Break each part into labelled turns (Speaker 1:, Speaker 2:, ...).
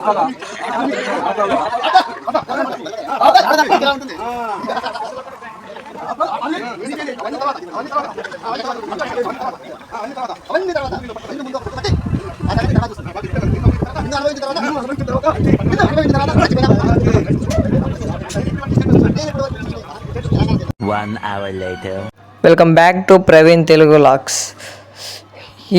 Speaker 1: 1 hour later.
Speaker 2: Welcome back to Praveen Telugu logs.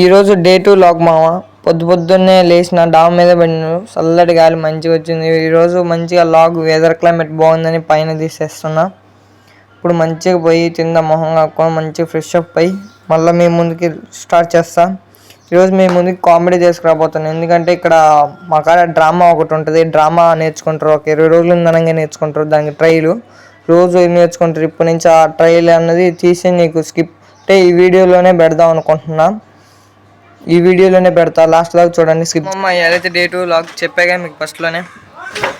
Speaker 2: ఈరోజు day 2 log మామ. పొద్దున్నే లేచిన డామ్ మీద పడినాను, చల్లటి గాలి మంచిగా వచ్చింది. ఈరోజు మంచిగా లాగ్ వెదర్ క్లైమేట్ బాగుందని పైన తీసేస్తున్నా. ఇప్పుడు మంచిగా పోయి తిందా మొహం కాకుండా మంచిగా ఫ్రెష్ అప్ అయ్యి మళ్ళీ మీ ముందుకి స్టార్ట్ చేస్తా. ఈరోజు మీ ముందుకి కామెడీ చేసుకురాబోతాను. ఎందుకంటే ఇక్కడ మా కాడ డ్రామా ఒకటి ఉంటుంది. డ్రామా నేర్చుకుంటారు, ఒక 20 రోజులు ఉందనంగా నేర్చుకుంటారు. దానికి ట్రైలు రోజు నేర్చుకుంటారు. ఇప్పటి నుంచి ఆ ట్రైల్ అన్నది తీసి నీకు స్కిప్ అంటే ఈ వీడియోలోనే పెడదాం అనుకుంటున్నా. ఈ వీడియోలోనే పెడతా, లాస్ట్ లాగా చూడండి. స్కిప్ ఏదైతే డే 2 లాగ్ చెప్పాగా మీకు ఫస్ట్లోనే.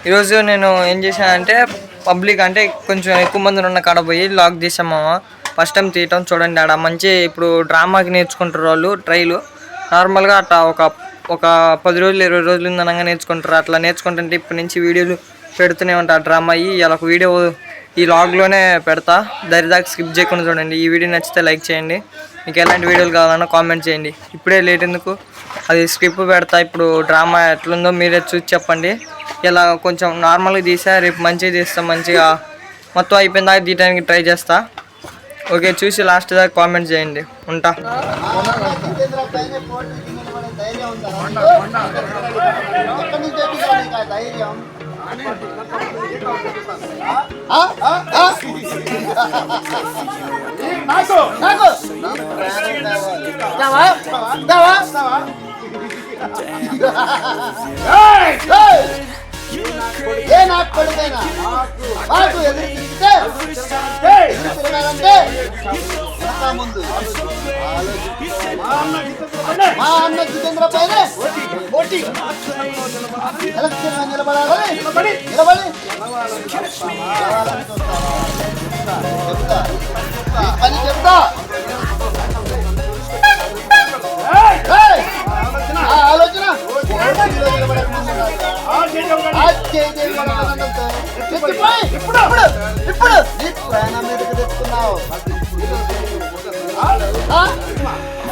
Speaker 2: ఈరోజు నేను ఏం చేశానంటే పబ్లిక్ అంటే కొంచెం ఎక్కువ మంది ఉన్న కాడ పోయి లాగ్ తీసామామ. ఫస్ట్ టైం తీయటం చూడండి. ఆడ మంచి ఇప్పుడు డ్రామాకి నేర్చుకుంటారు వాళ్ళు ట్రైలు. నార్మల్గా అట్లా ఒక 10 రోజులు 20 రోజులు ఉందనగా నేర్చుకుంటారు. అట్లా నేర్చుకుంటుంటే ఇప్పటి నుంచి వీడియోలు పెడుతూనే ఉంటారు. డ్రామా అయ్యి ఇలా ఒక వీడియో ఈ లాగ్లోనే పెడతా. దరిదాకా స్కిప్ చేయకుండా చూడండి. ఈ వీడియో నచ్చితే లైక్ చేయండి. మీకు ఎలాంటి వీడియోలు కావాలన్నా కామెంట్ చేయండి. ఇప్పుడే లేట్ ఎందుకు, అది స్కిప్ పెడతా. ఇప్పుడు డ్రామా ఎట్లుందో మీరే చూసి చెప్పండి. ఇలా కొంచెం నార్మల్గా తీసా, రేపు మంచిగా తీస్తా. మంచిగా మొత్తం అయిపోయిన దాకా తీయడానికి ట్రై చేస్తా. ఓకే, చూసి లాస్ట్ దాకా కామెంట్ చేయండి. ఉంటా.
Speaker 3: మా అన్న జితేంద్ర పైన ఎలక్షన్ నిలబడి పని చెప్తా. ఆలోచన ఇప్పుడు నీ ప్రాణం మీదకి తెచ్చుకున్నావు.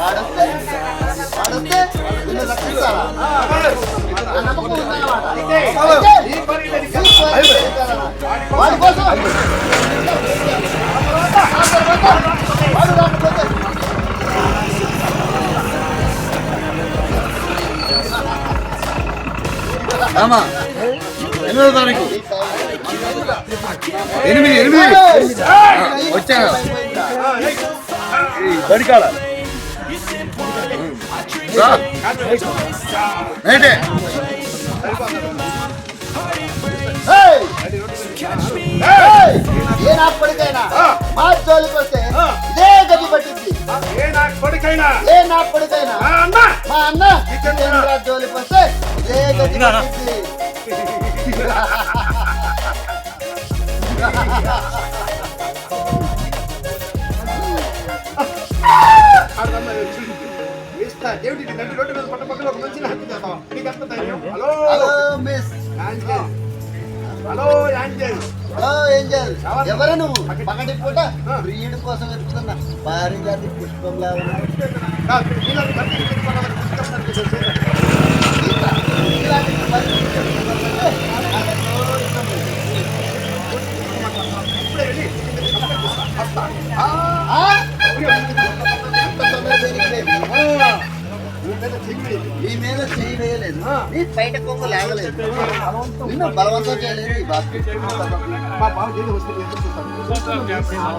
Speaker 3: వాడొస్తే నిన్ను రక్షిస్తారా? నమ్మకం ఉందన్నమాట. వాడి కోసం వాడు రాకపోతే
Speaker 4: 8వ తారీఖు 8 వచ్చాను బడికాల
Speaker 3: ఏ నా కొడుకైనా మా జోలికి వస్తే ఇదే గది పట్టింది. ఏ నా కొడుకైనా మా అన్న జితేంద్ర జోలికి వస్తే ఇదే గది పట్టింది. ఎవరు నువ్వు? పగటి పూట ప్రియుడి కోసం వెతుకుతున్నా భారీ జాతి పుష్పంలా నీ మీద చేయి వేయలేదు, నీ బయట కొంగు లేగలేదు, నిన్ను బలవంతం చేయలేదు.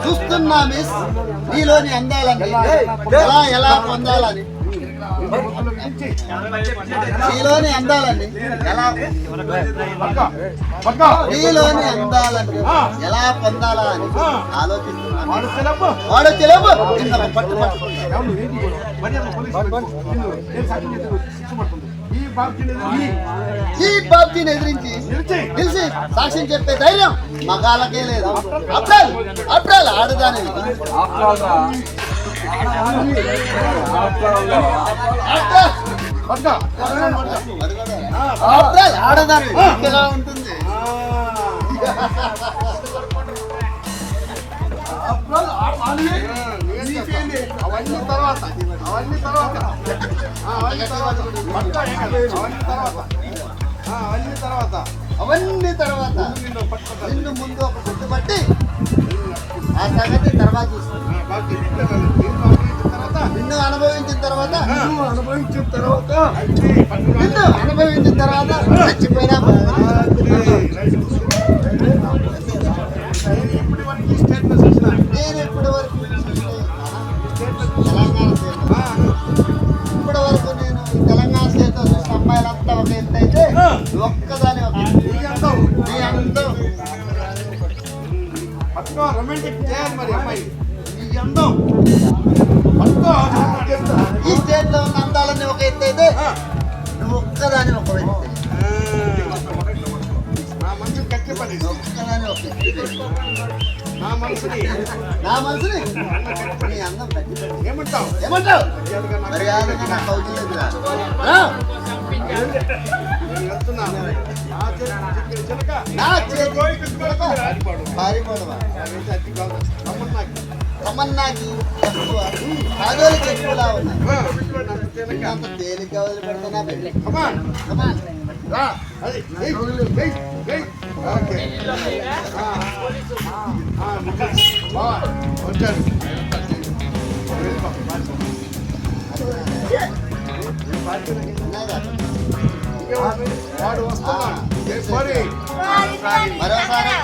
Speaker 3: చూస్తున్నా మిస్ నీలోని అందాలని ఎలా పొందాలని, నీలోని అందాలని ఎలా పొందాలా అని ఆలోచిస్తున్నాను. వాడు తెలుపు ఈ బాబ్జీని ఎదిరించి తెలిసి సాక్ష్యం చెప్పే ధైర్యం మగాళ్ళకే లేదు. అప్రాల్ ఆడదాని అబ్బా, ఆడదాన్ని ఎలా ఉంటుంది అవన్నీ తర్వాత నిన్ను ముందు ఒక గుర్తుపట్టి ఆ సంగతి తర్వాత చూస్తాను. నిన్ను అనుభవించిన తర్వాత చచ్చిపోయినా నేను ఇప్పటి వరకు నేను తెలంగాణ స్టేట్ లో చూసిన అమ్మాయిలంతా ఒక ఎత్తు అయితే ఒక్కదాని ఒక నీ అందం
Speaker 4: రొమాంటిక్ చేయాలి మరి అమ్మాయి నీ అందం
Speaker 3: ఈ స్టేట్ లో ఉన్న అందాలన్నీ ఒక ఎత్తు అయితే నువ్వు ఒక్కదాని ఒక వ్యక్తి
Speaker 4: నా మనసు కట్టి పని
Speaker 3: ఒక్కదాని ఒక
Speaker 4: నా మనసుని
Speaker 3: నీ అందం కట్టి
Speaker 4: ఏమంటావు
Speaker 3: ఏమంటావు మర్యాదగా నా కౌతులేదు
Speaker 4: నేను వెళ్తున్నాను
Speaker 3: నా చేతి పారిపోవడమా తమన్నాకి ఎక్కువ కాదోలికి ఎక్కువలా ఉన్నాయి అంత తేలిక వదిలిపెడుతున్నా పెళ్ళి రా
Speaker 4: వాడు వస్తున్నాడు
Speaker 3: మరోసారి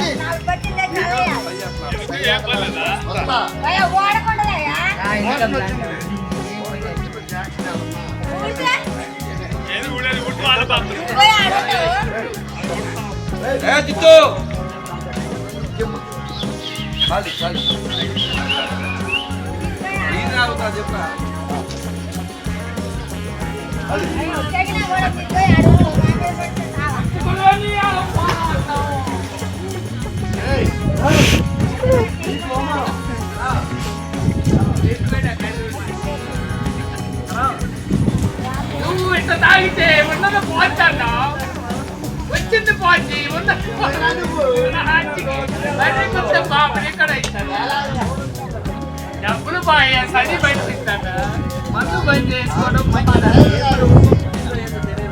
Speaker 1: నువ్వు ఇంత తాగితే ఉన్నది పోతాను వచ్చింది పోచి ఉన్నది బాబు ఇక్కడ డబ్బులు బాగా సరి బయట ఇస్తాను మందు బంద్ చేసుకోవడం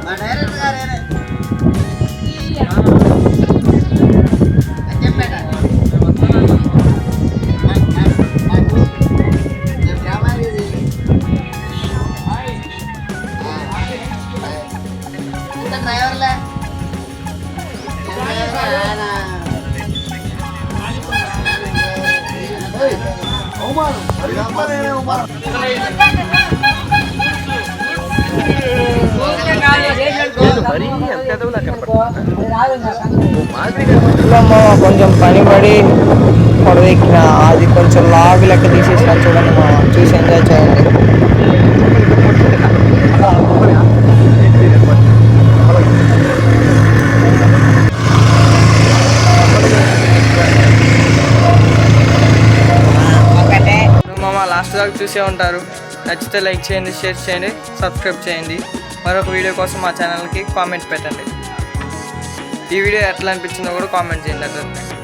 Speaker 3: మా డైరెక్టర్ గారేనే డ్రైవర్లే
Speaker 2: కొంచెం పని పడి పొడవెక్కిన అది కొంచెం లాగ్ లెక్క తీసేసిన చూడండి మా చూసి ఎంజాయ్ చేయండి. లాస్ట్ దాకా చూసే ఉంటారు. నచ్చితే లైక్ చేయండి, షేర్ చేయండి, సబ్స్క్రైబ్ చేయండి. మరొక వీడియో కోసం మా ఛానల్కి కామెంట్ పెట్టండి. ఈ వీడియో ఎట్లా అనిపించిందో కూడా కామెంట్ చేయండి.